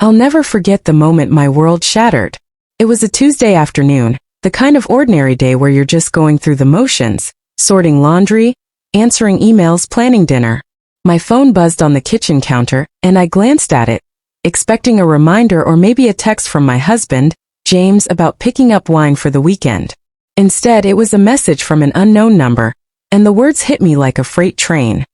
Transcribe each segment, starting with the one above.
I'll never forget the moment my world shattered. It was a Tuesday afternoon, the kind of ordinary day where you're just going through the motions, sorting laundry, answering emails, planning dinner. My phone buzzed on the kitchen counter, and I glanced at it, expecting a reminder or maybe a text from my husband, James, about picking up wine for the weekend. Instead, it was a message from an unknown number, and the words hit me like a freight train.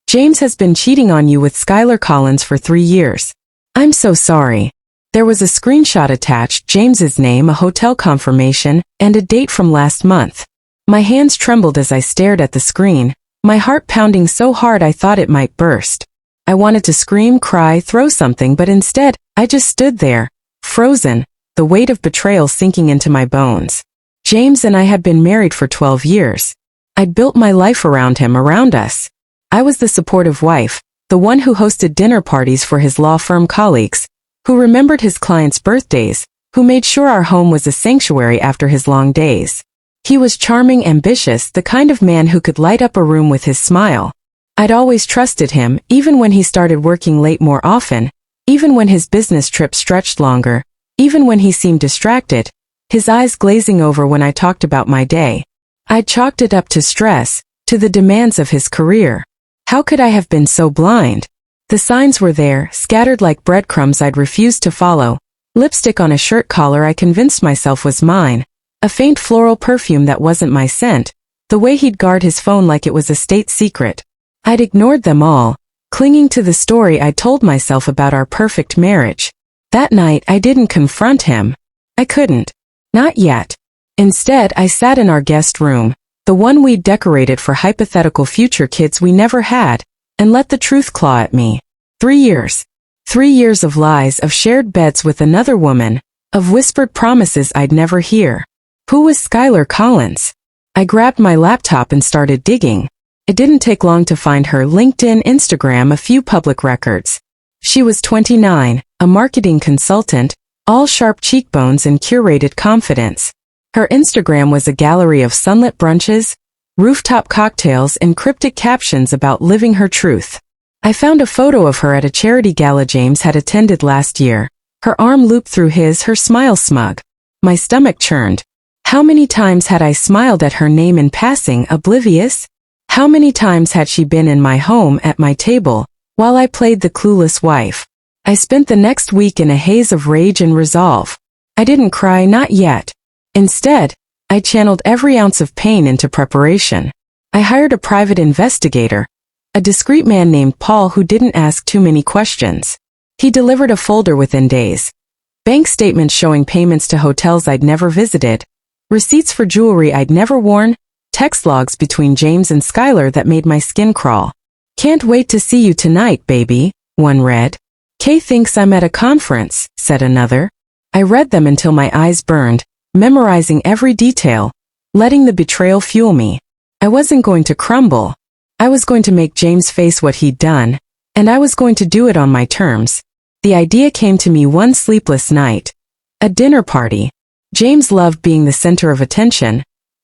James has been cheating on you with Skylar Collins for 3 years. I'm so sorry. There was a screenshot attached, James's name, a hotel confirmation, and a date from last month. My hands trembled as I stared at the screen, my heart pounding so hard I thought it might burst. I wanted to scream, cry, throw something, but instead, I just stood there, frozen, the weight of betrayal sinking into my bones. James and I had been married for 12 years. I'd built my life around him, around us. I was the supportive wife, the one who hosted dinner parties for his law firm colleagues, who remembered his clients' birthdays, who made sure our home was a sanctuary after his long days. He was charming, ambitious, the kind of man who could light up a room with his smile. I'd always trusted him, even when he started working late more often, even when his business trip stretched longer, even when he seemed distracted, his eyes glazing over when I talked about my day. I chalked it up to stress, to the demands of his career. How could I have been so blind? The signs were there, scattered like breadcrumbs I'd refused to follow. Lipstick on a shirt collar I convinced myself was mine. A faint floral perfume that wasn't my scent. The way he'd guard his phone like it was a state secret. I'd ignored them all, clinging to the story I'd told myself about our perfect marriage. That night I didn't confront him. I couldn't. Not yet. Instead, I sat in our guest room, the one we'd decorated for hypothetical future kids we never had, and let the truth claw at me. 3 years. 3 years of lies, of shared beds with another woman, of whispered promises I'd never hear. Who was Skylar Collins? I grabbed my laptop and started digging. It didn't take long to find her: LinkedIn, Instagram, a few public records. She was 29, a marketing consultant, all sharp cheekbones and curated confidence. Her Instagram was a gallery of sunlit brunches, rooftop cocktails, and cryptic captions about living her truth. I found a photo of her at a charity gala James had attended last year, her arm looped through his, her smile smug. My stomach churned. How many times had I smiled at her name in passing, oblivious? How many times had she been in my home, at my table, while I played the clueless wife? I spent the next week in a haze of rage and resolve. I didn't cry, not yet. Instead, I channeled every ounce of pain into preparation. I hired a private investigator, a discreet man named Paul who didn't ask too many questions. He delivered a folder within days. Bank statements showing payments to hotels I'd never visited, receipts for jewelry I'd never worn, text logs between James and Skylar that made my skin crawl. "Can't wait to see you tonight, baby," one read. "Kay thinks I'm at a conference," said another. I read them until my eyes burned, memorizing every detail, letting the betrayal fuel me. I wasn't going to crumble. I was going to make James face what he'd done, and I was going to do it on my terms. The idea came to me one sleepless night. A dinner party. James loved being the center of attention,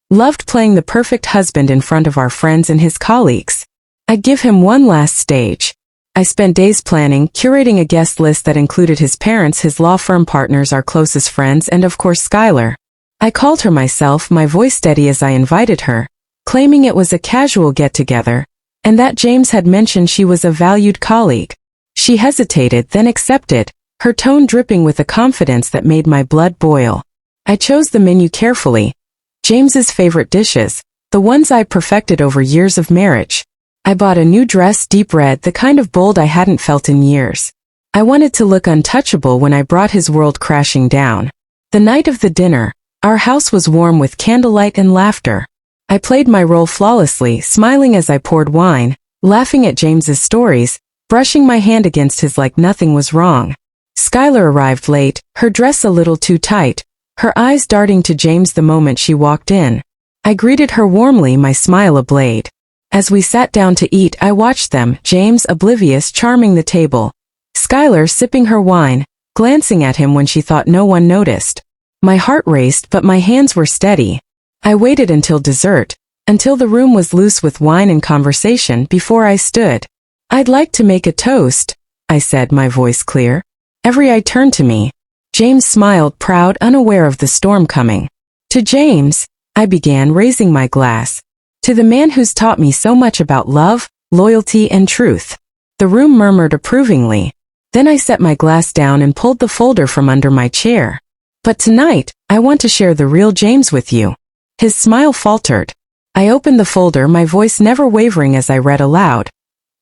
loved playing the perfect husband in front of our friends and his colleagues. I'd give him one last stage. I spent days planning, curating a guest list that included his parents, his law firm partners, our closest friends, and of course Skylar. I called her myself, my voice steady as I invited her, claiming it was a casual get-together, and that James had mentioned she was a valued colleague. She hesitated, then accepted, her tone dripping with a confidence that made my blood boil. I chose the menu carefully. James's favorite dishes, the ones I perfected over years of marriage. I bought a new dress, deep red, the kind of bold I hadn't felt in years. I wanted to look untouchable when I brought his world crashing down. The night of the dinner, our house was warm with candlelight and laughter. I played my role flawlessly, smiling as I poured wine, laughing at James's stories, brushing my hand against his like nothing was wrong. Skylar arrived late, her dress a little too tight, her eyes darting to James the moment she walked in. I greeted her warmly, my smile ablaze. As we sat down to eat, I watched them, James oblivious, charming the table. Skylar sipping her wine, glancing at him when she thought no one noticed. My heart raced, but my hands were steady. I waited until dessert, until the room was loose with wine and conversation, before I stood. "I'd like to make a toast," I said, my voice clear. Every eye turned to me. James smiled, proud, unaware of the storm coming. To James, I began, raising my glass. To the man who's taught me so much about love, loyalty, and truth. The room murmured approvingly. Then I set my glass down and pulled the folder from under my chair. But tonight, I want to share the real James with you. His smile faltered. I opened the folder, my voice never wavering as I read aloud.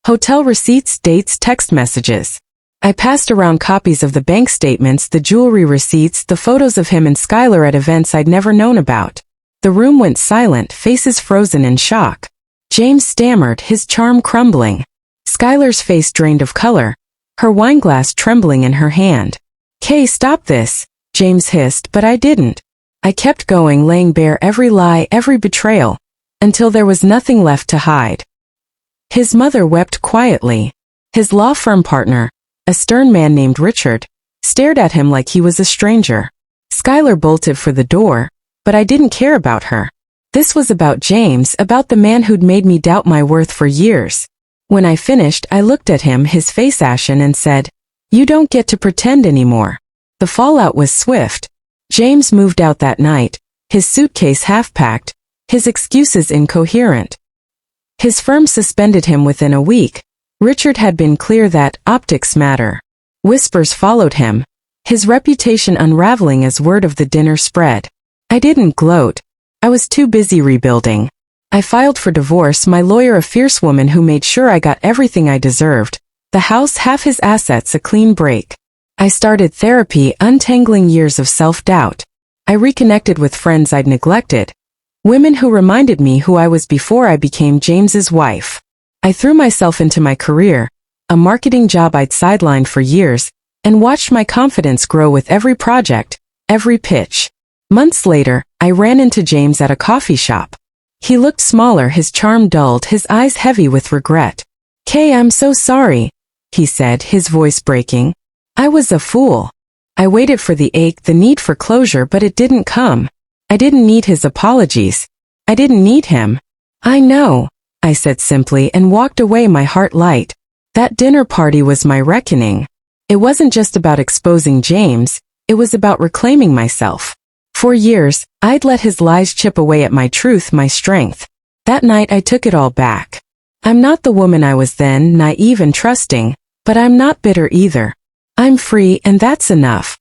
Hotel receipts, dates, text messages. I passed around copies of the bank statements, the jewelry receipts, the photos of him and Skylar at events I'd never known about. The room went silent, faces frozen in shock. James stammered, his charm crumbling. Skylar's face drained of color, her wineglass trembling in her hand. "Kay, stop this," James hissed, but I didn't. I kept going, laying bare every lie, every betrayal, until there was nothing left to hide. His mother wept quietly. His law firm partner, a stern man named Richard, stared at him like he was a stranger. Skylar bolted for the door, but I didn't care about her. This was about James, about the man who'd made me doubt my worth for years. When I finished, I looked at him, his face ashen, and said, "You don't get to pretend anymore." The fallout was swift. James moved out that night, his suitcase half-packed, his excuses incoherent. His firm suspended him within a week. Richard had been clear that optics matter. Whispers followed him, his reputation unraveling as word of the dinner spread. I didn't gloat. I was too busy rebuilding. I filed for divorce, my lawyer a fierce woman who made sure I got everything I deserved. The house, half his assets, a clean break. I started therapy, untangling years of self-doubt. I reconnected with friends I'd neglected. Women who reminded me who I was before I became James's wife. I threw myself into my career, a marketing job I'd sidelined for years, and watched my confidence grow with every project, every pitch. Months later, I ran into James at a coffee shop. He looked smaller, his charm dulled, his eyes heavy with regret. "Kay, I'm so sorry," he said, his voice breaking. "I was a fool. I waited for the ache, the need for closure, but it didn't come. I didn't need his apologies. I didn't need him." "I know," I said simply and walked away, my heart light. That dinner party was my reckoning. It wasn't just about exposing James, it was about reclaiming myself. For years, I'd let his lies chip away at my truth, my strength. That night I took it all back. I'm not the woman I was then, naive and trusting, but I'm not bitter either. I'm free, and that's enough.